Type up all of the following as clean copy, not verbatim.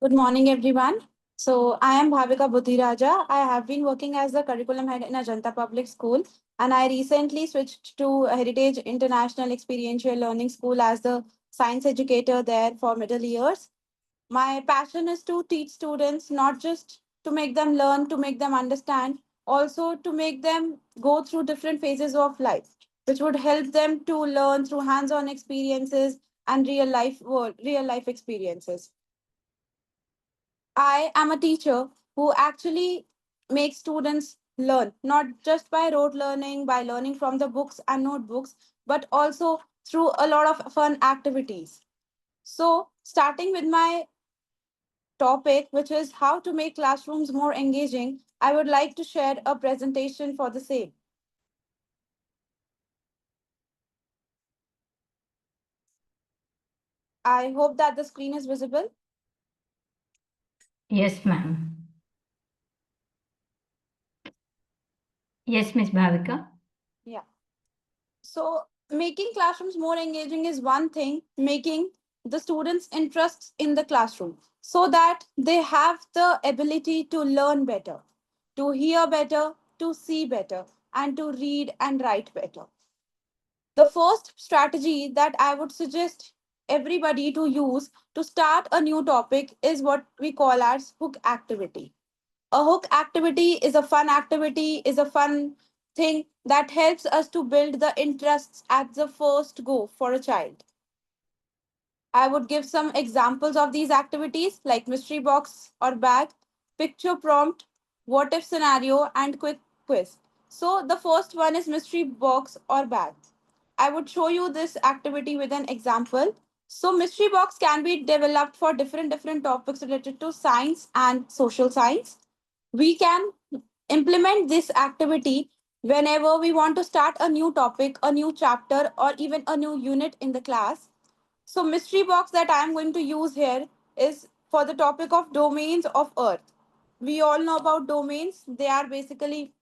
Good morning, everyone. So, I am Bhavika Budhiraja. I have been working as the curriculum head in Ajanta Public School, and I recently switched to Heritage International Experiential Learning School as the science educator there for middle years. My passion is to teach students not just to make them learn, to make them understand, also to make them go through different phases of life, which would help them to learn through hands-on experiences and real life experiences. I am a teacher who actually makes students learn, not just by rote learning, by learning from the books and notebooks, but also through a lot of fun activities. So, starting with my topic, which is how to make classrooms more engaging, I would like to share a presentation for the same. I hope that the screen is visible. Yes, ma'am. Yes, Miss Bhavika. Yeah. So, making classrooms more engaging is one thing, making the students' interests in the classroom so that they have the ability to learn better, to hear better, to see better, and to read and write better. The first strategy that I would suggest everybody to use to start a new topic is what we call as hook activity. A hook activity is a fun activity, is a fun thing that helps us to build the interests at the first go for a child. I would give some examples of these activities like mystery box or bag, picture prompt, what if scenario, and quick quiz. So, the first one is mystery box or bag. I would show you this activity with an example. So, mystery box can be developed for different topics related to science and social science. We can implement this activity whenever we want to start a new topic, a new chapter, or even a new unit in the class. So, mystery box that I am going to use here is for the topic of domains of Earth. We all know about domains. They are basically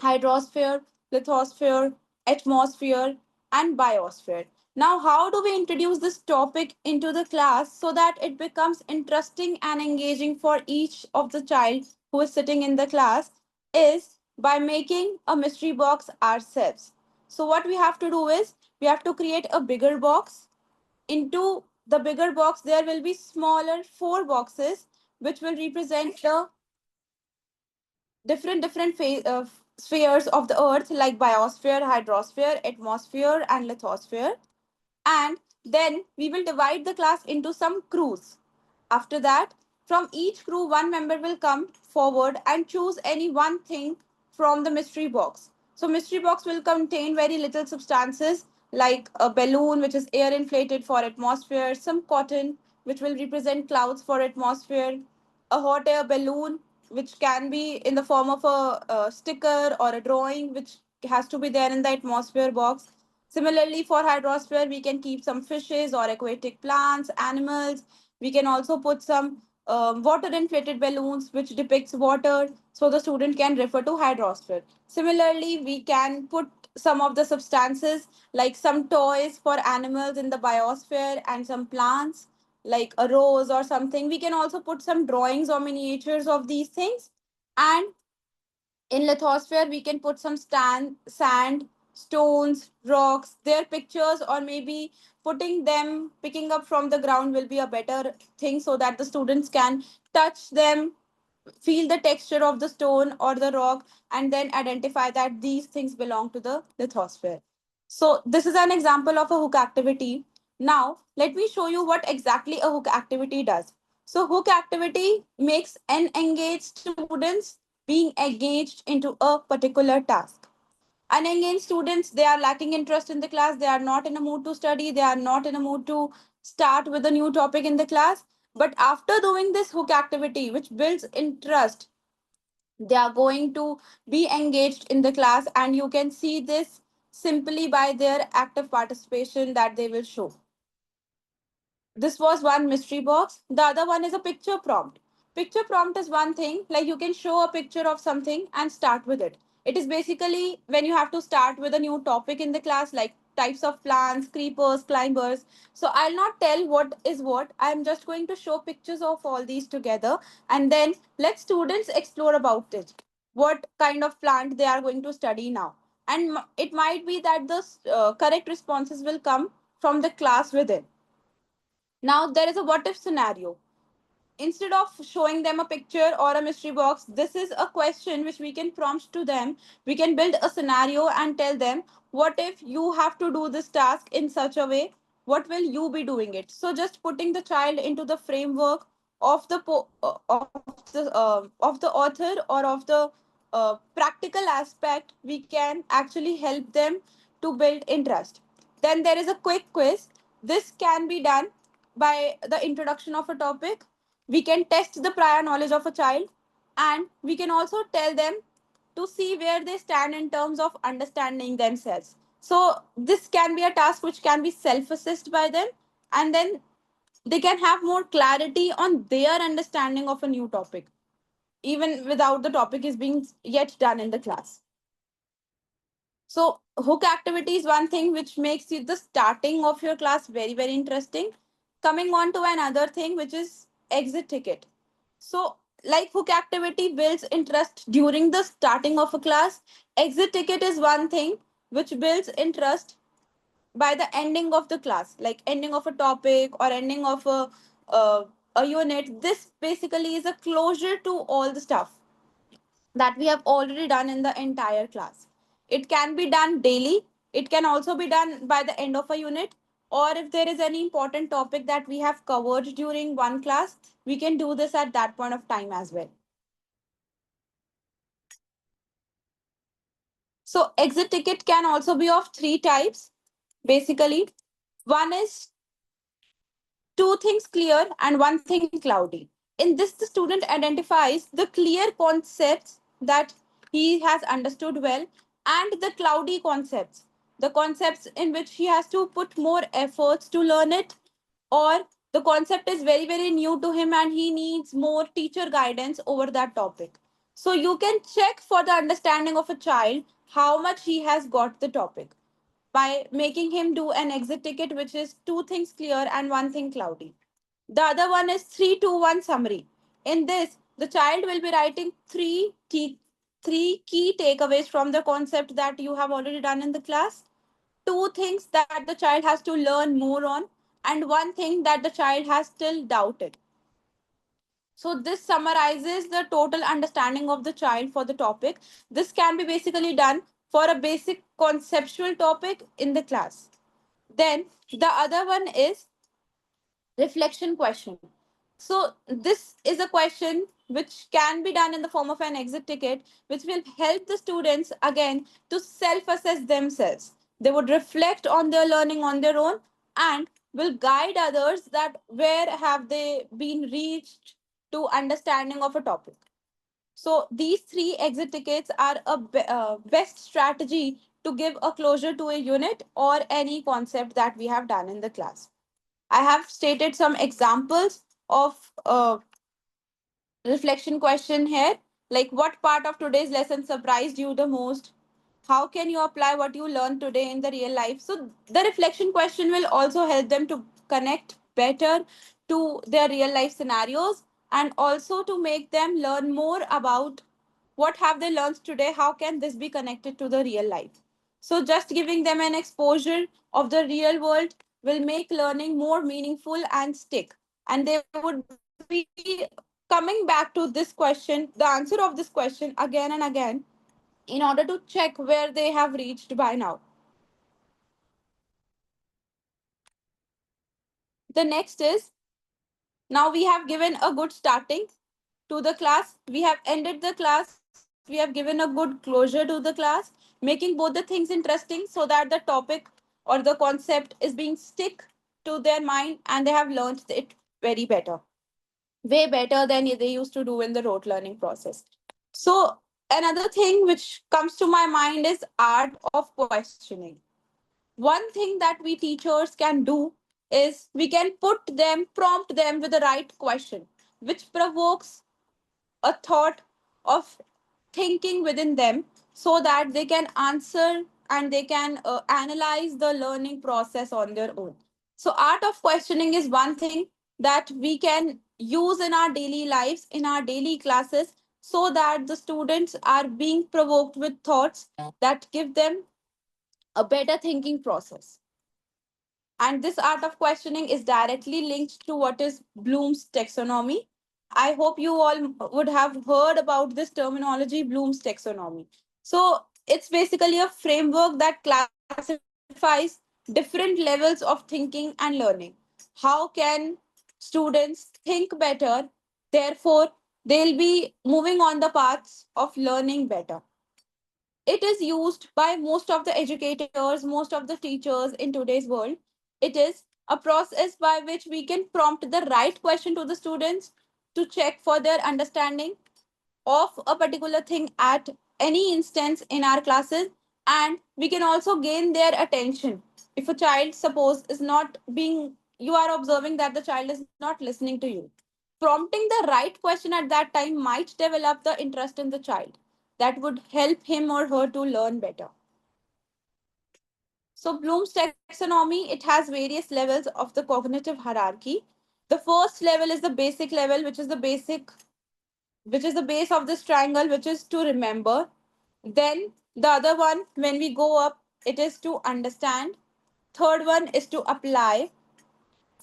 hydrosphere, lithosphere, atmosphere, and biosphere. Now, how do we introduce this topic into the class so that it becomes interesting and engaging for each of the child who is sitting in the class? Is by making a mystery box ourselves. So, what we have to do is we have to create a bigger box. Into the bigger box, there will be smaller four boxes which will represent the different spheres of the earth like biosphere, hydrosphere, atmosphere, and lithosphere. And then we will divide the class into some crews. After that, from each crew, one member will come forward and choose any one thing from the mystery box. So, mystery box will contain very little substances like a balloon, which is air inflated for atmosphere, some cotton, which will represent clouds for atmosphere, a hot air balloon, which can be in the form of a sticker or a drawing, which has to be there in the atmosphere box. Similarly, for hydrosphere, we can keep some fishes or aquatic plants, animals. We can also put some water inflated balloons which depicts water so the student can refer to hydrosphere. Similarly, we can put some of the substances like some toys for animals in the biosphere and some plants like a rose or something. We can also put some drawings or miniatures of these things. And in lithosphere, we can put some sand, stones, rocks, their pictures, or maybe putting them, picking up from the ground will be a better thing so that the students can touch them, feel the texture of the stone or the rock, and then identify that these things belong to the lithosphere. So, this is an example of a hook activity. Now, let me show you what exactly a hook activity does. So, hook activity makes unengaged students being engaged into a particular task. Unengaged students, they are lacking interest in the class, they are not in a mood to study, they are not in a mood to start with a new topic in the class. But after doing this hook activity, which builds interest, they are going to be engaged in the class, and you can see this simply by their active participation that they will show. This was one mystery box. The other one is a picture prompt. Picture prompt is one thing, like you can show a picture of something and start with it. It is basically when you have to start with a new topic in the class, like types of plants, creepers, climbers. So I'll not tell what is what. I'm just going to show pictures of all these together, and then let students explore about it. What kind of plant they are going to study now. And it might be that the correct responses will come from the class within. Now, there is a what if scenario. Instead of showing them a picture or a mystery box, this is a question which we can prompt to them. We can build a scenario and tell them, what if you have to do this task in such a way, what will you be doing it? So just putting the child into the framework of the of the author or of the practical aspect, we can actually help them to build interest. Then there is a quick quiz. This can be done by the introduction of a topic. We can test the prior knowledge of a child, and we can also tell them to see where they stand in terms of understanding themselves. So this can be a task which can be self assessed by them, and then they can have more clarity on their understanding of a new topic, even without the topic is being yet done in the class. So hook activity is one thing which makes you the starting of your class very very interesting. Coming on to another thing which is exit ticket. So like hook activity builds interest during the starting of a class. Exit ticket is one thing which builds interest by the ending of the class, like ending of a topic or ending of uh, a unit. This basically is a closure to all the stuff that we have already done in the entire class. It can be done daily, it can also be done by the end of a unit, or if there is any important topic that we have covered during one class, we can do this at that point of time as well. So, exit ticket can also be of three types basically. One is two things clear and one thing cloudy. In this, the student identifies the clear concepts that he has understood well, and the cloudy concepts, the concepts in which he has to put more efforts to learn it, or the concept is very, very new to him and he needs more teacher guidance over that topic. So you can check for the understanding of a child how much he has got the topic by making him do an exit ticket, which is two things clear and one thing cloudy. The other one is 3-2-1 summary. In this, the child will be writing three key takeaways from the concept that you have already done in the class, two things that the child has to learn more on, and one thing that the child has still doubted. So this summarizes the total understanding of the child for the topic. This can be basically done for a basic conceptual topic in the class. Then the other one is reflection question. So this is a question which can be done in the form of an exit ticket, which will help the students again to self assess themselves. They would reflect on their learning on their own and will guide others that where have they been reached to understanding of a topic. So these three exit tickets are a best strategy to give a closure to a unit or any concept that we have done in the class. I have stated some examples of reflection question here, like what part of today's lesson surprised you the most? How can you apply what you learned today in the real life? So the reflection question will also help them to connect better to their real life scenarios, and also to make them learn more about what have they learned today, how can this be connected to the real life. So just giving them an exposure of the real world will make learning more meaningful and stick, and they would be coming back to this question, the answer of this question again and again, in order to check where they have reached by now. The next is, now we have given a good starting to the class, we have ended the class, we have given a good closure to the class, making both the things interesting so that the topic or the concept is being stick to their mind and they have learned it very better, way better than they used to do in the rote learning process. So another thing which comes to my mind is art of questioning. One thing that we teachers can do is we can prompt them with the right question, which provokes a thought of thinking within them so that they can answer and they can analyze the learning process on their own. So art of questioning is one thing that we can use in our daily lives, in our daily classes, so that the students are being provoked with thoughts that give them a better thinking process. And this art of questioning is directly linked to what is Bloom's taxonomy. I hope you all would have heard about this terminology, Bloom's taxonomy. So it's basically a framework that classifies different levels of thinking and learning. How can students think better? Therefore, they'll be moving on the paths of learning better. It is used by most of the educators, most of the teachers in today's world. It is a process by which we can prompt the right question to the students to check for their understanding of a particular thing at any instance in our classes, and we can also gain their attention. If a child, suppose, is not being, you are observing that the child is not listening to you, prompting the right question at that time might develop the interest in the child, that would help him or her to learn better. So Bloom's taxonomy, it has various levels of the cognitive hierarchy. The first level is the basic level, which is the base of this triangle, which is to remember. Then the other one, when we go up, it is to understand. Third one is to apply.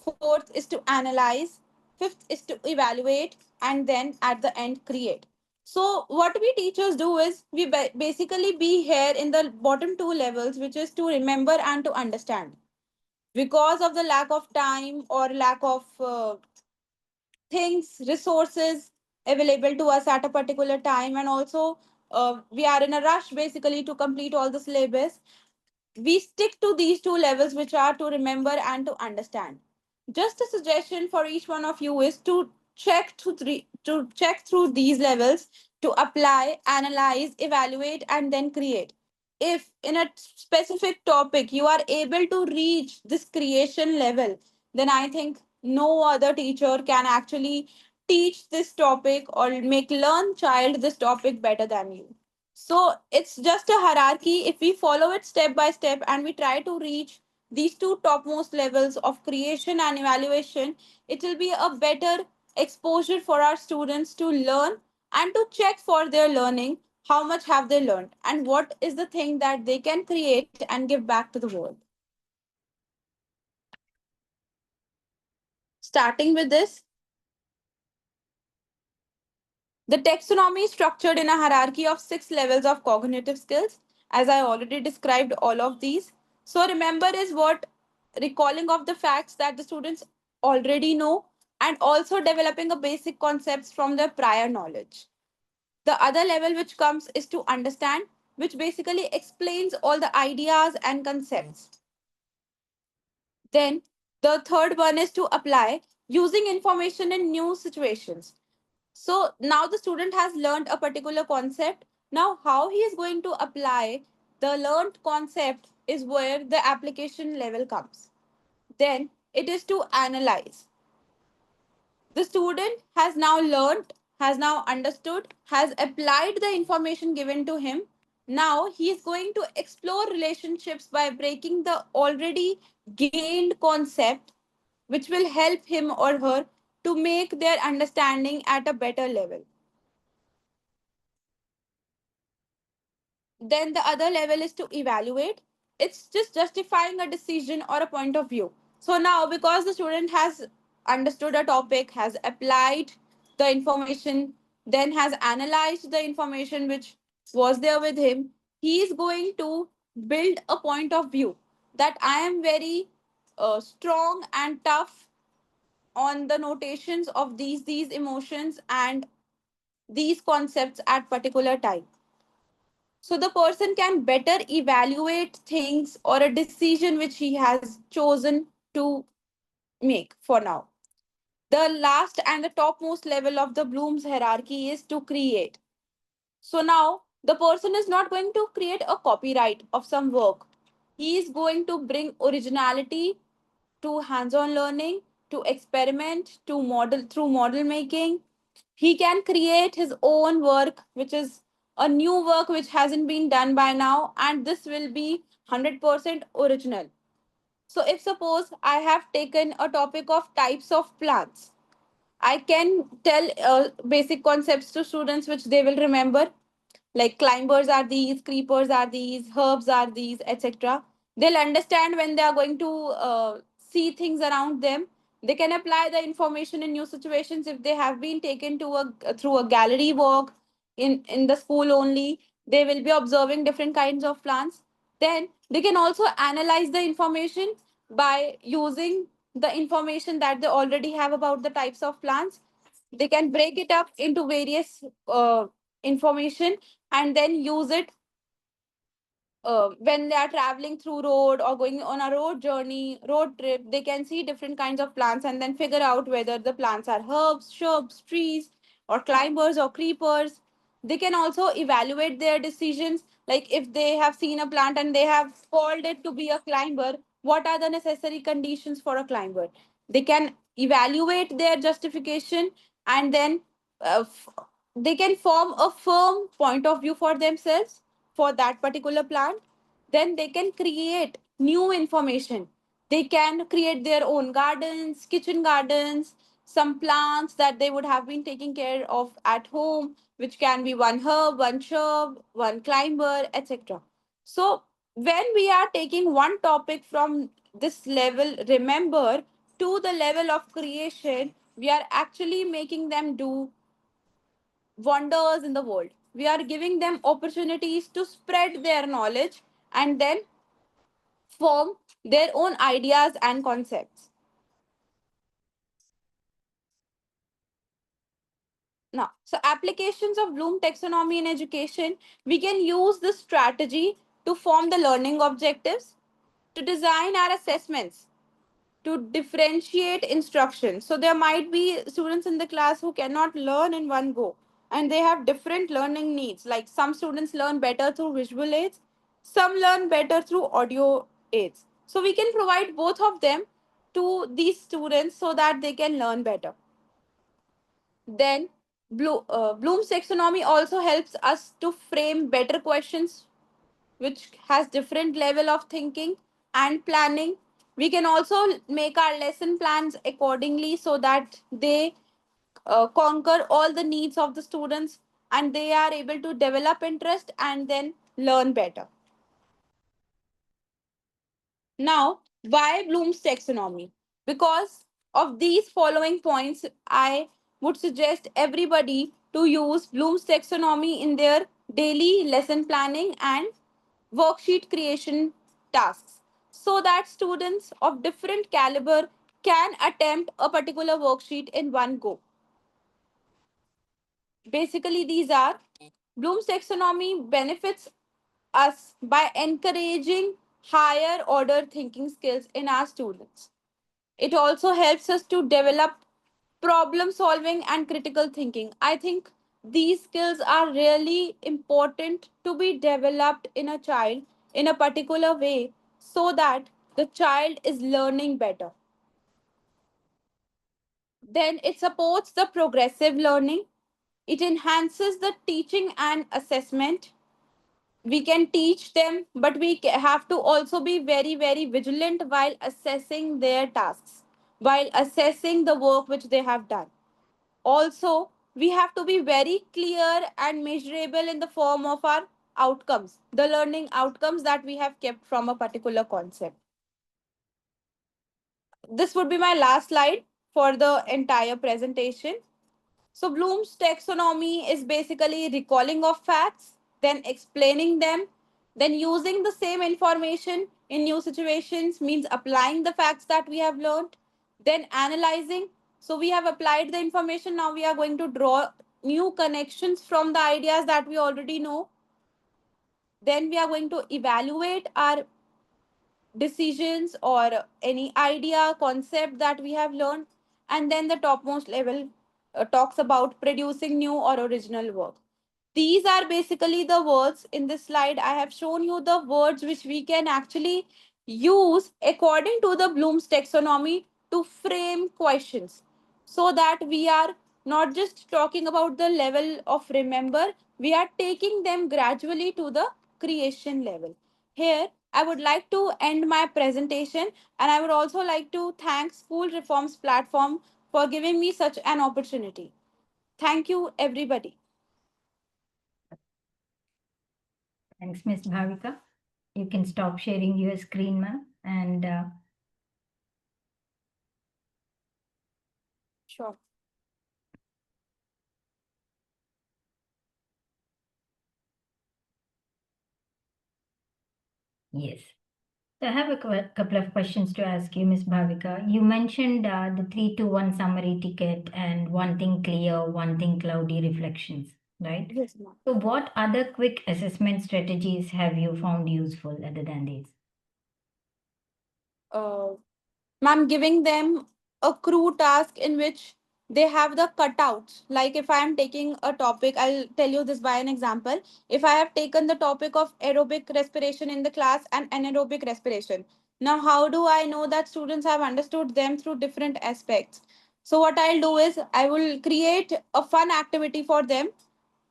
Fourth is to analyze. Fifth is to evaluate. And then at the end, create. So, what we teachers do is we basically be here in the bottom two levels, which is to remember and to understand. Because of the lack of time or lack of things, resources available to us at a particular time, and also we are in a rush basically to complete all the syllabus, we stick to these two levels, which are to remember and to understand. Just a suggestion for each one of you is to check through these levels, to apply, analyze, evaluate, and then create. If in a specific topic you are able to reach this creation level, then I think no other teacher can actually teach this topic or make learn child this topic better than you. So it's just a hierarchy. If we follow it step by step and we try to reach these two topmost levels of creation and evaluation, it will be a better exposure for our students to learn and to check for their learning, how much have they learned and what is the thing that they can create and give back to the world. Starting with this, the taxonomy is structured in a hierarchy of six levels of cognitive skills, as I already described all of these. So, remember is what recalling of the facts that the students already know and also developing a basic concepts from their prior knowledge. The other level which comes is to understand, which basically explains all the ideas and concepts. Then the third one is to apply, using information in new situations. So now the student has learned a particular concept. Now, how he is going to apply the learned concept is where the application level comes. Then it is to analyze. The student has now learned, has now understood, has applied the information given to him. Now he is going to explore relationships by breaking the already gained concept, which will help him or her to make their understanding at a better level. Then the other level is to evaluate. It's just justifying a decision or a point of view. So now, because the student has understood a topic, has applied the information, then has analyzed the information which was there with him, he is going to build a point of view that I am very strong and tough on the notations of these emotions and these concepts at particular time, so the person can better evaluate things or a decision which he has chosen to make for now. The last and the topmost level of the Bloom's hierarchy is to create. So now the person is not going to create a copyright of some work. He is going to bring originality to hands-on learning, to experiment, to model through model making. He can create his own work, which is a new work which hasn't been done by now, and this will be 100% original. So if suppose I have taken a topic of types of plants, I can tell basic concepts to students which they will remember, like climbers are these, creepers are these, herbs are these, etc. They'll understand when they are going to see things around them. They can apply the information in new situations if they have been taken to a through a gallery walk in the school only. They will be observing different kinds of plants. Then they can also analyze the information by using the information that they already have about the types of plants. They can break it up into various information and then use it when they are traveling through road or going on a road journey, road trip. They can see different kinds of plants and then figure out whether the plants are herbs, shrubs, trees, or climbers or creepers. They can also evaluate their decisions, like if they have seen a plant and they have called it to be a climber, what are the necessary conditions for a climber. They can evaluate their justification, and then uh, f- they can form a firm point of view for themselves for that particular plant. Then they can create new information. They can create their own gardens, kitchen gardens, some plants that they would have been taking care of at home, which can be one herb, one shrub, one climber, etc. So when we are taking one topic from this level, remember, to the level of creation, we are actually making them do wonders in the world. We are giving them opportunities to spread their knowledge and then form their own ideas and concepts. Now, so applications of Bloom taxonomy in education, we can use this strategy to form the learning objectives, to design our assessments, to differentiate instruction. So there might be students in the class who cannot learn in one go, and they have different learning needs. Like some students learn better through visual aids, some learn better through audio aids. So we can provide both of them to these students so that they can learn better. Then Bloom's taxonomy also helps us to frame better questions which has different level of thinking and planning. We can also make our lesson plans accordingly so that they conquer all the needs of the students and they are able to develop interest and then learn better. Now, why Bloom's taxonomy? Because of these following points, I would suggest everybody to use Bloom's taxonomy in their daily lesson planning and worksheet creation tasks so that students of different caliber can attempt a particular worksheet in one go. Basically, these are Bloom's taxonomy benefits us by encouraging higher order thinking skills in our students. It also helps us to develop problem solving and critical thinking. I think these skills are really important to be developed in a child in a particular way so that the child is learning better. Then it supports the progressive learning. It enhances the teaching and assessment. We can teach them, but we have to also be very, very vigilant while assessing their tasks, while assessing the work which they have done. Also, we have to be very clear and measurable in the form of our outcomes, the learning outcomes that we have kept from a particular concept. This would be my last slide for the entire presentation. So Bloom's taxonomy is basically recalling of facts, then explaining them, then using the same information in new situations, means applying the facts that we have learned, then analyzing. So we have applied the information, now we are going to draw new connections from the ideas that we already know. Then we are going to evaluate our decisions or any idea concept that we have learned, and then the topmost level talks about producing new or original work. These are basically the words in this slide. I have shown you the words which we can actually use according to the Bloom's taxonomy to frame questions so that we are not just talking about the level of remember, we are taking them gradually to the creation level. Here I would like to end my presentation, and I would also like to thank School Reforms platform for giving me such an opportunity. Thank you everybody. Thanks, Miss Bhavika. You can stop sharing your screen, ma'am. And Sure. yes. So I have a couple of questions to ask you, Miss Bhavika. You mentioned the 3-2-1 summary ticket and one thing clear, one thing cloudy reflections, right? Yes, ma'am. So, what other quick assessment strategies have you found useful other than these? uh, Ma'am, giving them a crew task in which they have the cutouts. Like if I am taking a topic, I'll tell you this by an example. If I have taken the topic of aerobic respiration in the class and anaerobic respiration, now how do I know that students have understood them through different aspects? So what I'll do is I will create a fun activity for them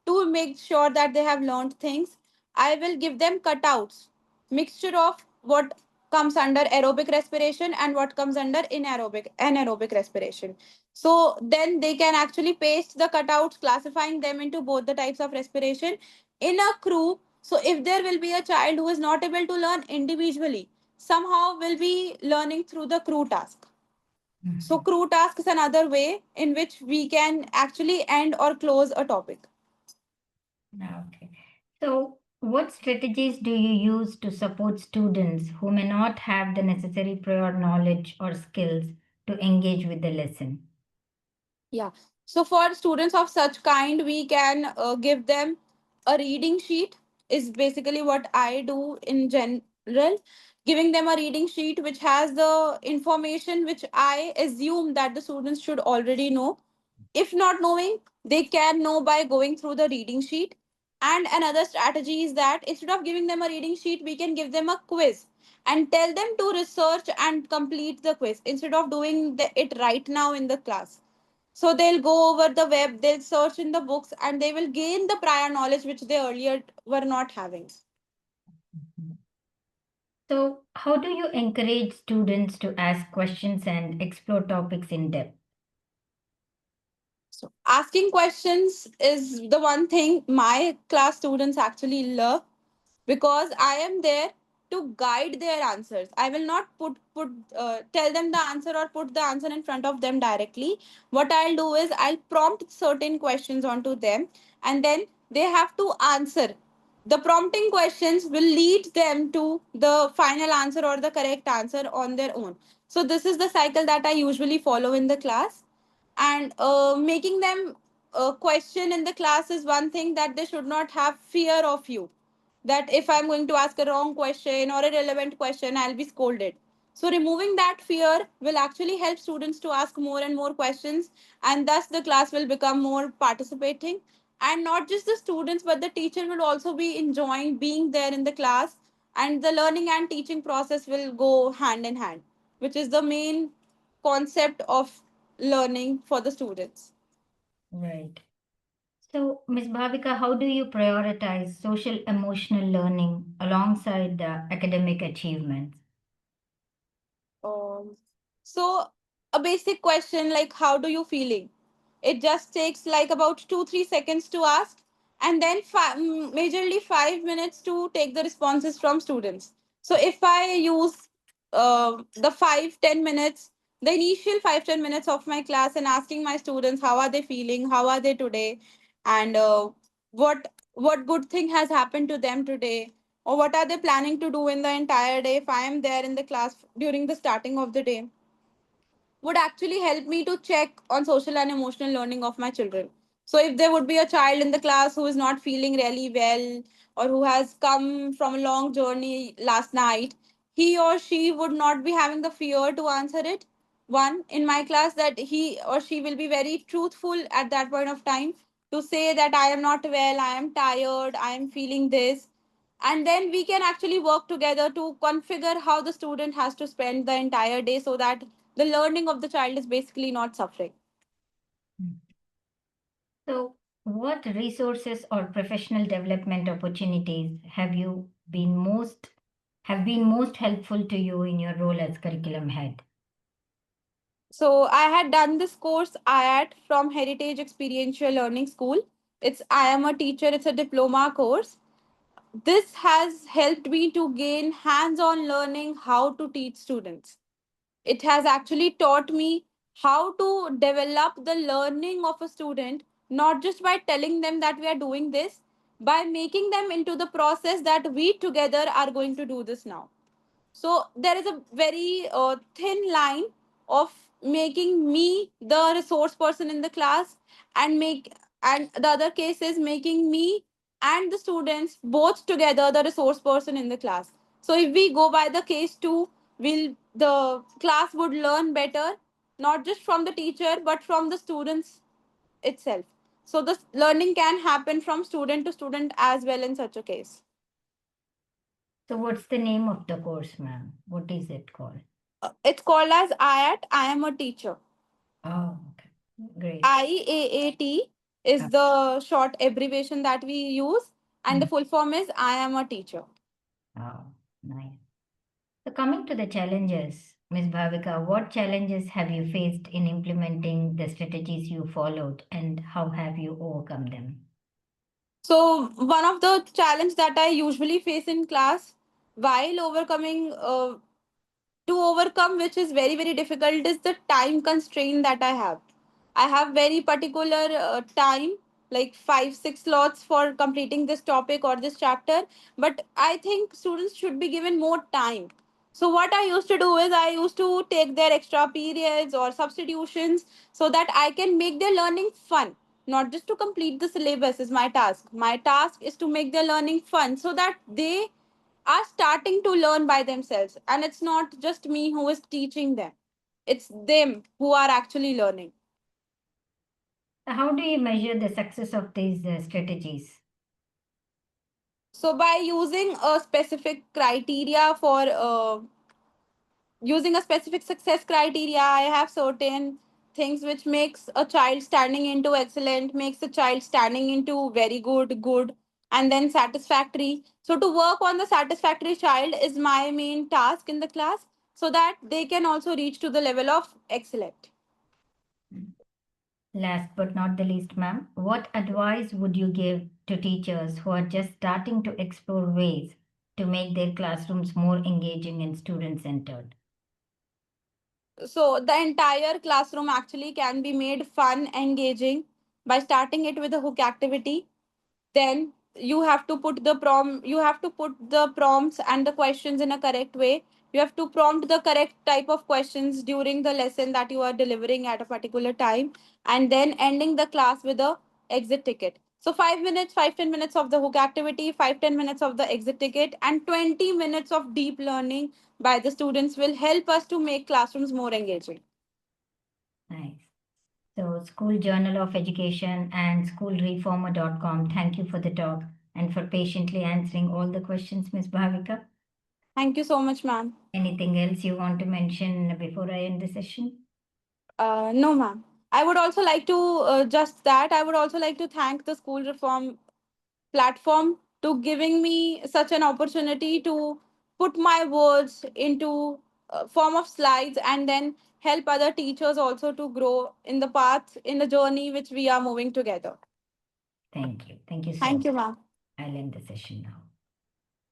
to make sure that they have learned things. I will give them cutouts, mixture of what comes under aerobic respiration and what comes under anaerobic respiration. So then they can actually paste the cutouts, classifying them into both the types of respiration in a crew. So if there will be a child who is not able to learn individually, somehow will be learning through the crew task. So Mhm. crew task is another way in which we can actually end or close a topic. Okay. So, what strategies do you use to support students who may not have the necessary prior knowledge or skills to engage with the lesson? Yeah. So for students of such kind, we can give them a reading sheet, is basically what I do in general. Giving them a reading sheet which has the information which I assume that the students should already know. If not knowing, they can know by going through the reading sheet. And another strategy is that instead of giving them a reading sheet, we can give them a quiz and tell them to research and complete the quiz instead of doing it right now in the class. So they'll go over the web, they'll search in the books, and they will gain the prior knowledge which they earlier were not having. Mhm. So, how do you encourage students to ask questions and explore topics in depth? So asking questions is the one thing my class students actually love, because I am there to guide their answers. I will not put tell them the answer or put the answer in front of them directly. What I'll do is I'll prompt certain questions onto them, and then they have to answer. The prompting questions will lead them to the final answer or the correct answer on their own. So this is the cycle that I usually follow in the class. And making them question in the class is one thing, that they should not have fear of you, that if I'm going to ask a wrong question or a relevant question, I'll be scolded. So removing that fear will actually help students to ask more and more questions, and thus the class will become more participating. And not just the students, but the teacher will also be enjoying being there in the class, and the learning and teaching process will go hand in hand, which is the main concept of learning for the students. Right. So, Ms. Bhavika, how do you prioritize social emotional learning alongside the academic achievements? Um, so a basic question like how do you feeling? It just takes like about 2-3 seconds to ask, and then majorly 5 minutes to take the responses from students. So if I use the 5-10 minutes, the initial 5-10 minutes of my class, and asking my students how are they feeling, how are they today, and what good thing has happened to them today, or what are they planning to do in the entire day if I am there in the class during the starting of the day, would actually help me to check on social and emotional learning of my children. So if there would be a child in the class who is not feeling really well, or who has come from a long journey last night, he or she would not be having the fear to answer it. One, in my class, that he or she will be very truthful at that point of time to say that I am not well, I am tired, I am feeling this. And then we can actually work together to configure how the student has to spend the entire day, so that the learning of the child is basically not suffering. So, what resources or professional development opportunities have been most helpful to you in your role as curriculum head? So I had done this course IAT from Heritage Experiential Learning School. It's I am a teacher, it's a diploma course. This has helped me to gain hands-on learning how to teach students. It has actually taught me how to develop the learning of a student, not just by telling them that we are doing this, by making them into the process that we together are going to do this now. So there is a very thin line of making me the resource person in the class, and the other case is making me and the students both together the resource person in the class. So if we go by the case 2, will the class would learn better, not just from the teacher but from the students itself. So the learning can happen from student to student as well in such a case. So, what's the name of the course, ma'am? What is it called? It's called as IAT, I am a teacher. Oh, okay. Great. IAAT Oh, is the short abbreviation that we use, and the mm, full form is I am a teacher. oh, nice. So, coming to the challenges, Ms. Bhavika, what challenges have you faced in implementing the strategies you followed and how have you overcome them? So one of the challenge that I usually face in class while to overcome which is very very difficult is the time constraint that I have very particular time, like 5 6 slots for completing this topic or this chapter, but I think students should be given more time. So what I used to do is I used to take their extra periods or substitutions so that I can make their learning fun. Not just to complete the syllabus is my task is to make their learning fun so that they are starting to learn by themselves, and it's not just me who is teaching them, it's them who are actually learning. How do you measure the success of these strategies? So by using a specific criteria for using a specific success criteria, I have certain things which makes a child standing into excellent, makes a child standing into very good, and then satisfactory. So to work on the satisfactory child is my main task in the class, so that they can also reach to the level of excellent. Last but not the least, ma'am, what advice would you give to teachers who are just starting to explore ways to make their classrooms more engaging and student centered? So the entire classroom actually can be made fun, engaging by starting it with a hook activity. Then you have to put the prompts and the questions in a correct way. You have to prompt the correct type of questions during the lesson that you are delivering at a particular time, and then ending the class with a exit ticket. So 5 minutes, 5 10 minutes of the hook activity, 5 10 minutes of the exit ticket, and 20 minutes of deep learning by the students will help us to make classrooms more engaging. Nice. So, School Journal of Education and schoolreformer.com, thank you for the talk and for patiently answering all the questions, Ms. Bhavika. Thank you so much, ma'am. Anything else you want to mention before I end the session? No, ma'am. I would also like to just that. I would also like to thank the school reform platform to giving me such an opportunity to put my words into form of slides, and then help other teachers also to grow in the path, in the journey which we are moving together. Thank you. Thank you so Thank much. you, ma'am. I'll end the session now.